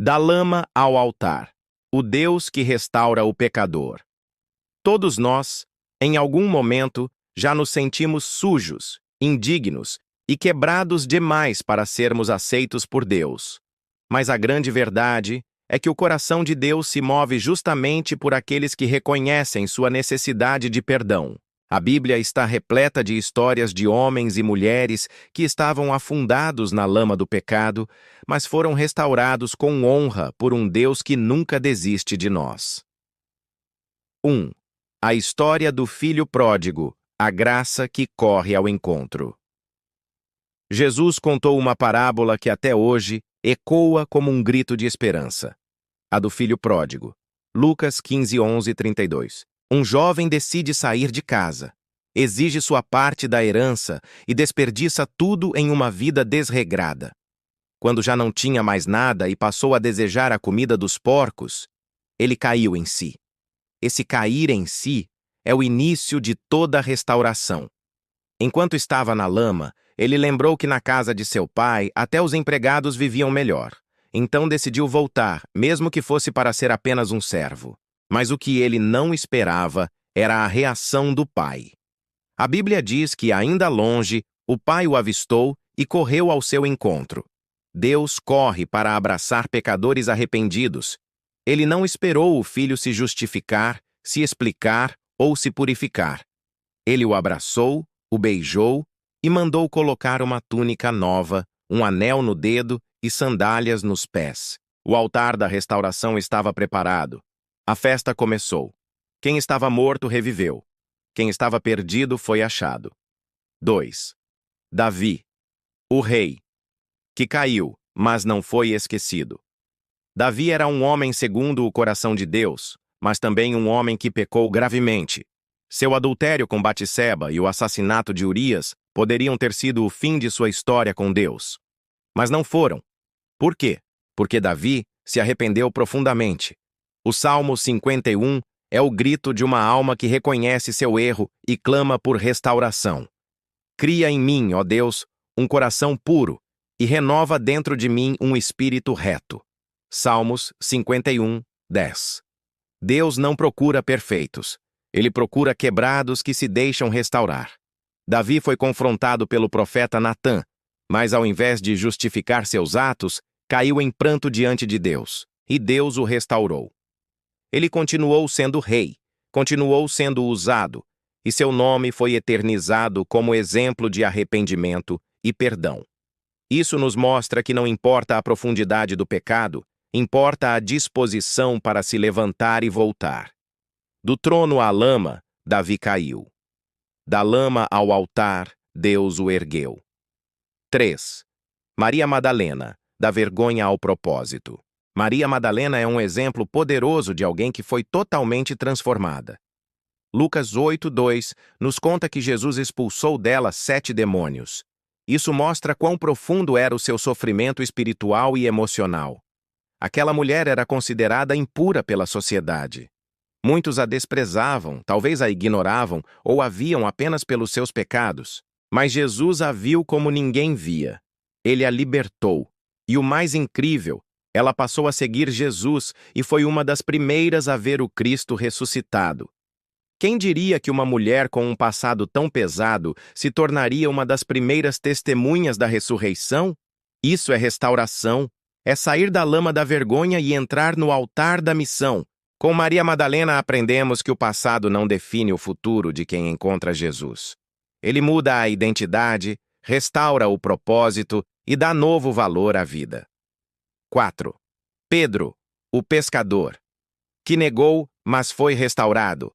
Da lama ao altar, o Deus que restaura o pecador. Todos nós, em algum momento, já nos sentimos sujos, indignos e quebrados demais para sermos aceitos por Deus. Mas a grande verdade é que o coração de Deus se move justamente por aqueles que reconhecem sua necessidade de perdão. A Bíblia está repleta de histórias de homens e mulheres que estavam afundados na lama do pecado, mas foram restaurados com honra por um Deus que nunca desiste de nós. 1. A história do filho pródigo, a graça que corre ao encontro. Jesus contou uma parábola que até hoje ecoa como um grito de esperança. A do filho pródigo. Lucas 15:11-32. Um jovem decide sair de casa, exige sua parte da herança e desperdiça tudo em uma vida desregrada. Quando já não tinha mais nada e passou a desejar a comida dos porcos, ele caiu em si. Esse cair em si é o início de toda a restauração. Enquanto estava na lama, ele lembrou que na casa de seu pai até os empregados viviam melhor. Então decidiu voltar, mesmo que fosse para ser apenas um servo. Mas o que ele não esperava era a reação do pai. A Bíblia diz que, ainda longe, o pai o avistou e correu ao seu encontro. Deus corre para abraçar pecadores arrependidos. Ele não esperou o filho se justificar, se explicar ou se purificar. Ele o abraçou, o beijou e mandou colocar uma túnica nova, um anel no dedo e sandálias nos pés. O altar da restauração estava preparado. A festa começou. Quem estava morto reviveu. Quem estava perdido foi achado. 2. Davi, o rei, que caiu, mas não foi esquecido. Davi era um homem segundo o coração de Deus, mas também um homem que pecou gravemente. Seu adultério com Batseba e o assassinato de Urias poderiam ter sido o fim de sua história com Deus. Mas não foram. Por quê? Porque Davi se arrependeu profundamente. O Salmo 51 é o grito de uma alma que reconhece seu erro e clama por restauração. Cria em mim, ó Deus, um coração puro e renova dentro de mim um espírito reto. Salmos 51, 10. Deus não procura perfeitos. Ele procura quebrados que se deixam restaurar. Davi foi confrontado pelo profeta Natã, mas ao invés de justificar seus atos, caiu em pranto diante de Deus, e Deus o restaurou. Ele continuou sendo rei, continuou sendo usado, e seu nome foi eternizado como exemplo de arrependimento e perdão. Isso nos mostra que não importa a profundidade do pecado, importa a disposição para se levantar e voltar. Do trono à lama, Davi caiu. Da lama ao altar, Deus o ergueu. 3. Maria Madalena, da vergonha ao propósito. Maria Madalena é um exemplo poderoso de alguém que foi totalmente transformada. Lucas 8:2 nos conta que Jesus expulsou dela 7 demônios. Isso mostra quão profundo era o seu sofrimento espiritual e emocional. Aquela mulher era considerada impura pela sociedade. Muitos a desprezavam, talvez a ignoravam ou a viam apenas pelos seus pecados. Mas Jesus a viu como ninguém via. Ele a libertou. E o mais incrível, ela passou a seguir Jesus e foi uma das primeiras a ver o Cristo ressuscitado. Quem diria que uma mulher com um passado tão pesado se tornaria uma das primeiras testemunhas da ressurreição? Isso é restauração, é sair da lama da vergonha e entrar no altar da missão. Com Maria Madalena aprendemos que o passado não define o futuro de quem encontra Jesus. Ele muda a identidade, restaura o propósito e dá novo valor à vida. 4. Pedro, o pescador, que negou, mas foi restaurado.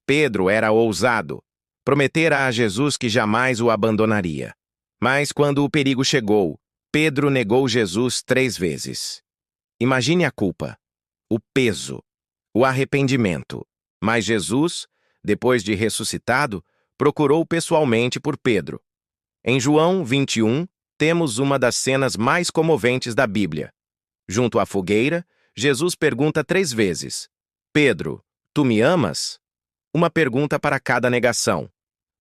Pedro era ousado. Prometera a Jesus que jamais o abandonaria. Mas quando o perigo chegou, Pedro negou Jesus 3 vezes. Imagine a culpa, o peso, o arrependimento. Mas Jesus, depois de ressuscitado, procurou pessoalmente por Pedro. Em João 21, temos uma das cenas mais comoventes da Bíblia. Junto à fogueira, Jesus pergunta 3 vezes: Pedro, tu me amas? Uma pergunta para cada negação.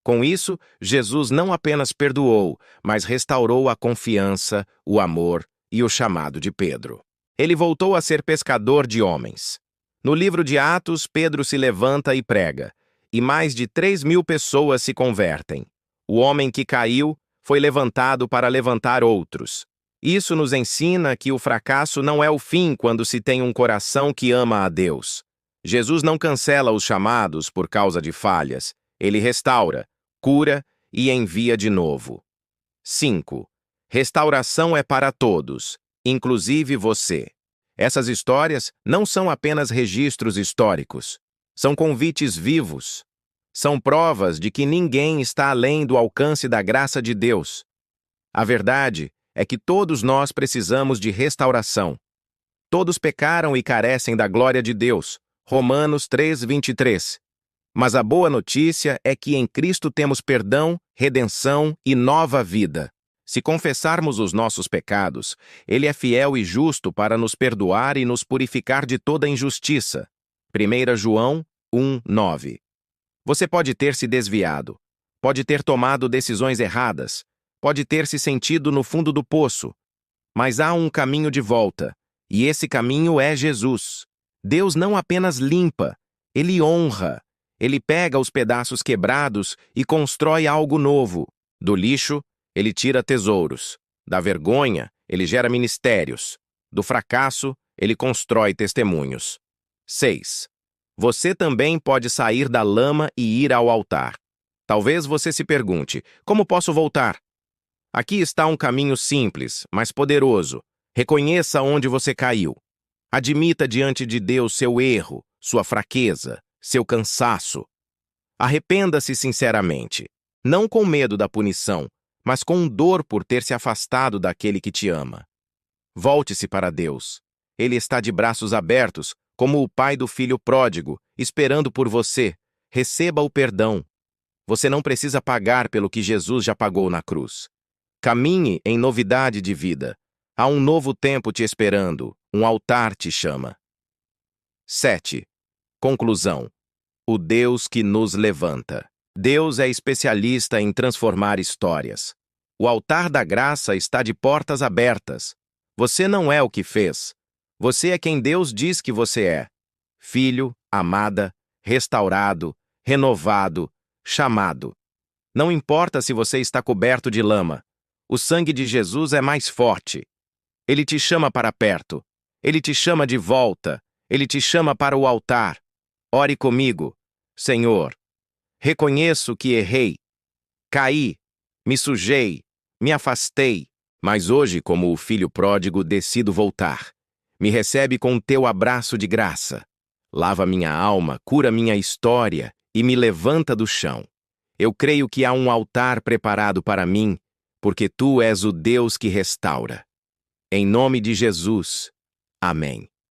Com isso, Jesus não apenas perdoou, mas restaurou a confiança, o amor e o chamado de Pedro. Ele voltou a ser pescador de homens. No livro de Atos, Pedro se levanta e prega, e mais de 3.000 pessoas se convertem. O homem que caiu foi levantado para levantar outros. Isso nos ensina que o fracasso não é o fim quando se tem um coração que ama a Deus. Jesus não cancela os chamados por causa de falhas. Ele restaura, cura e envia de novo. 5. Restauração é para todos, inclusive você. Essas histórias não são apenas registros históricos. São convites vivos. São provas de que ninguém está além do alcance da graça de Deus. A verdade é que todos nós precisamos de restauração. Todos pecaram e carecem da glória de Deus. Romanos 3:23. Mas a boa notícia é que em Cristo temos perdão, redenção e nova vida. Se confessarmos os nossos pecados, Ele é fiel e justo para nos perdoar e nos purificar de toda injustiça. 1 João 1:9. Você pode ter se desviado, pode ter tomado decisões erradas, pode ter se sentido no fundo do poço, mas há um caminho de volta, e esse caminho é Jesus. Deus não apenas limpa, Ele honra. Ele pega os pedaços quebrados e constrói algo novo. Do lixo, Ele tira tesouros. Da vergonha, Ele gera ministérios. Do fracasso, Ele constrói testemunhos. 6. Você também pode sair da lama e ir ao altar. Talvez você se pergunte, como posso voltar? Aqui está um caminho simples, mas poderoso. Reconheça onde você caiu. Admita diante de Deus seu erro, sua fraqueza, seu cansaço. Arrependa-se sinceramente, não com medo da punição, mas com dor por ter se afastado daquele que te ama. Volte-se para Deus. Ele está de braços abertos, como o pai do filho pródigo, esperando por você. Receba o perdão. Você não precisa pagar pelo que Jesus já pagou na cruz. Caminhe em novidade de vida. Há um novo tempo te esperando, um altar te chama. 7. Conclusão. O Deus que nos levanta. Deus é especialista em transformar histórias. O altar da graça está de portas abertas. Você não é o que fez. Você é quem Deus diz que você é. Filho, amada, restaurado, renovado, chamado. Não importa se você está coberto de lama. O sangue de Jesus é mais forte. Ele te chama para perto. Ele te chama de volta. Ele te chama para o altar. Ore comigo. Senhor, reconheço que errei. Caí, me sujei, me afastei. Mas hoje, como o filho pródigo, decido voltar. Me recebe com teu abraço de graça. Lava minha alma, cura minha história e me levanta do chão. Eu creio que há um altar preparado para mim, porque tu és o Deus que restaura. Em nome de Jesus. Amém.